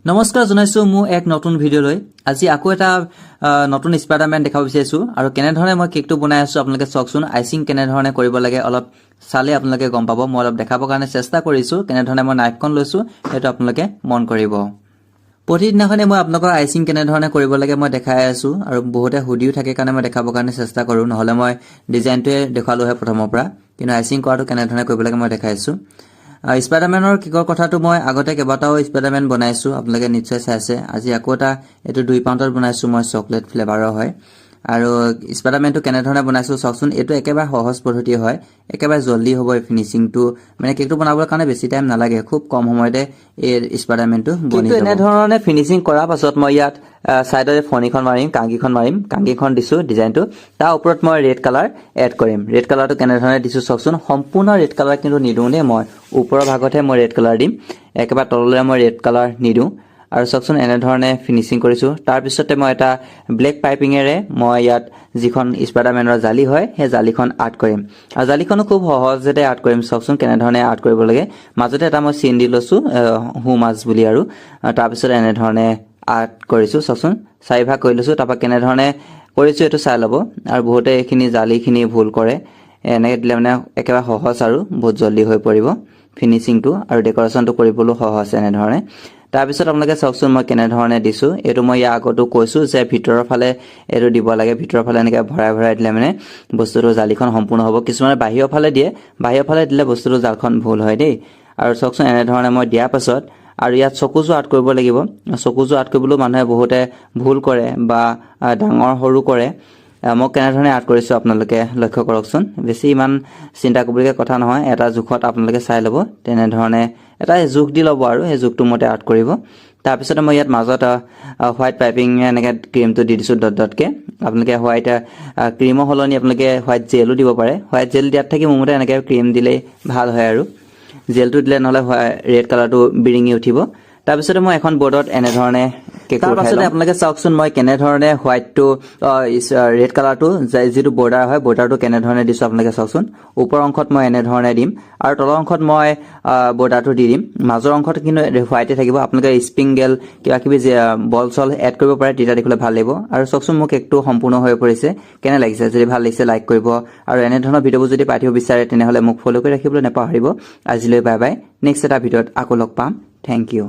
নমস্কাৰ জনাইছো মোৰ এক নতুন ভিডিঅ'লৈ আজি আকৌ এটা নতুন স্পাইডাৰম্যান দেখাব বিচাৰিছো আৰু কেনে ধৰণে মই কেকটো বনাই আছো আপোনালোকে চাওকচোন আইচিং কেনে ধৰণে কৰিব লাগে অলপ চালে আপোনালোকে গম পাব মই অলপ দেখাবৰ কাৰণে চেষ্টা কৰিছো কেনে ধৰণে মই নাইফখন লৈছো সেইটো আপোনালোকে মন কৰিব প্ৰতিদিনাখনে মই আপোনালোকৰ আইচিং কেনে ধৰণে কৰিব লাগে মই দেখাই আছো আৰু বহুতে হুডিও থাকে কাৰণে মই দেখাবৰ কাৰণে চেষ্টা কৰো নহলে মই ডিজাইনটোৱে দেখালো হয় প্ৰথমৰ পৰা কিন্তু আইচিং কৰাটো কেনে ধৰণে কৰিব লাগে মই দেখাইছো স্পাইডাৰম্যানৰ কেকৰ কথাটো মই আগতে কেবাটাও স্পাইডাৰম্যান বনাইছো আপোনালোকে নিশ্চয় চাইছে আজি আকৌ এটা এটো 2 পাউণ্ডৰ বনাইছো মই চকলেট ফ্লেভাৰৰ হয় আৰু স্পাইডাৰম্যানটো কেনে ধৰণে বনাইছো চাওকচোন এটো একেবাৰে সহজ পদ্ধতি হয় একেবাৰে জলদি হ'ব ফিনিশিংটো মানে কেকটো বনাবৰ কাৰণে বেছি টাইম নালাগে খুব কম সময়তে এই স্পাইডাৰম্যানটো বনি যাব এনে ধৰণে ফিনিশিং কৰাৰ পাছত মই ইয়াত সাইডৰে ফনিখন মাৰিম কাংগিখন দিছো ডিজাইনটো তাৰ ওপৰত মই ৰেড কালাৰ এড কৰিম ৰেড কালাৰটো কেনে ধৰণে দিছো চাওকচোন সম্পূৰ্ণ ৰেড কালাৰ কিন্তু নিদুনে মই ওপৰৰ ভাগতহে মই ৰেড কালাৰ দিম একেবাৰে তললৈ মই ৰেড কালাৰ নিদু আৰু চাওকচোন এনে ধৰণে ফিনিশিং কৰিছো তাৰ পিছতে মই এটা ব্লেক পাইপিংৰে মই ইয়াত যিখন স্পাইডাৰম্যানৰ জালি হয় হে জালিখন আৰ্ট কৰিম আৰু জালিখনো খুব সহজতে আৰ্ট কৰিম চাওকচোন কেনে ধৰণে আৰ্ট কৰিব লাগে মাজতে এটা মই চিন দি লৈছো হুমাজ বুলি আৰু তাৰ পিছতে এনে ধৰণে আৰ্ট কৰিছো চাওকচোন চাৰিভাগ কৰি লৈছো তাৰপা কেনে ধৰণে কৰিছো এটো চাই লব আৰু বহুতে এইখিনি জালিখিনি ভুল কৰে এনেকৈ দিলে মানে একেবাৰে সহজ আৰু বহুত জলদি হৈ পৰিব ফিনিশিংটো আৰু ডেকোৰেশনটো কৰিবলৈ সহজ এনে ধৰণে তাৰ পিছত আপোনালোকে চাওকচোন মই কেনে ধৰণে দিছো এটো মই আগতো কৈছো যে ভিতৰৰ ফালে এটো দিব লাগে ভিতৰৰ ফালে এনেকৈ ভৰাই দিলে মানে বস্তুটো জালিখন সম্পূৰ্ণ হ'ব কিছুমানে বাহিৰৰ ফালে দিলে বস্তুটো জালখন ভুল হয় দেই আৰু চাওকচোন এনে ধৰণে মই দিয়াৰ পাছত আৰু ইয়াত চকুজো আৰ্ট কৰিব লাগিব চকুজো আৰ্ট কৰিবলৈ মানুহে বহুতে ভুল কৰে বা ডাঙৰ সৰু কৰে মই কেনে ধৰণে আৰ্ট কৰিছো আপোনালোকে লক্ষ্য কৰকচোন বেছি ইমান চিন্তা কৰিবলগীয়া কথা নহয় এটা জুখত আপোনালোকে চাই ল'ব তেনে ধৰণে এটা জুখ দি ল'ব আৰু এই জুখটো মতে আৰ্ট কৰিব তাৰ পিছত মই ইয়াত মাজত হোৱাইট পাইপিং এনেকৈ ক্ৰীমটো দি দিছো ডটকে আপোনালোকে হোৱাইট ক্ৰীমৰ হলনি আপোনালোকে হোৱাইট জেলো দিব পাৰে হোৱাইট জেল দিয়াত থাকি মোৰ মতে এনেকৈ ক্ৰীম দিলে ভাল হয় আৰু জেলটো দিলে নহলে ৰেড কালাৰটো বিৰিঙি উঠিব তাৰ পিছতে মই এখন বৰ্ডত এনে ধৰণে কেক উঠাই লম আপোনালোকে চাওকচোন মই কেনে ধৰণে হোৱাইটটো ৰেড কালাৰটো যেটো বৰ্ডাৰ হয় বৰ্ডাৰটো কেনে ধৰণে দিছো আপোনালোকে চাওকচোন ওপৰ অংশত মই এনে ধৰণে দিম আৰু তলৰ অংশত মই বৰ্ডাৰটো দি দিম মাজৰ অংশত কিন্তু হোৱাইটে থাকিব আপোনালোকে স্প্ৰিংগেল কিবা কিবি বল চল এড কৰিব পাৰে তেতিয়া দেখিলে ভাল লাগিব আৰু চাওকচোন মোৰ কেকটো সম্পূৰ্ণ হৈ পৰিছে কেনে লাগিছে যদি ভাল লাগিছে লাইক কৰিব আৰু এনে ধৰণৰ ভিডিঅ'বোৰ যদি পাই থাকিব বিচাৰে তেনেহলে মোক ফলো কৰি ৰাখিবলৈ নাপাহৰিব আজিলৈ বাই বাই নেক্সট এটা ভিডিঅ'ত আকৌ লগ পাম থ্যাংক ইউ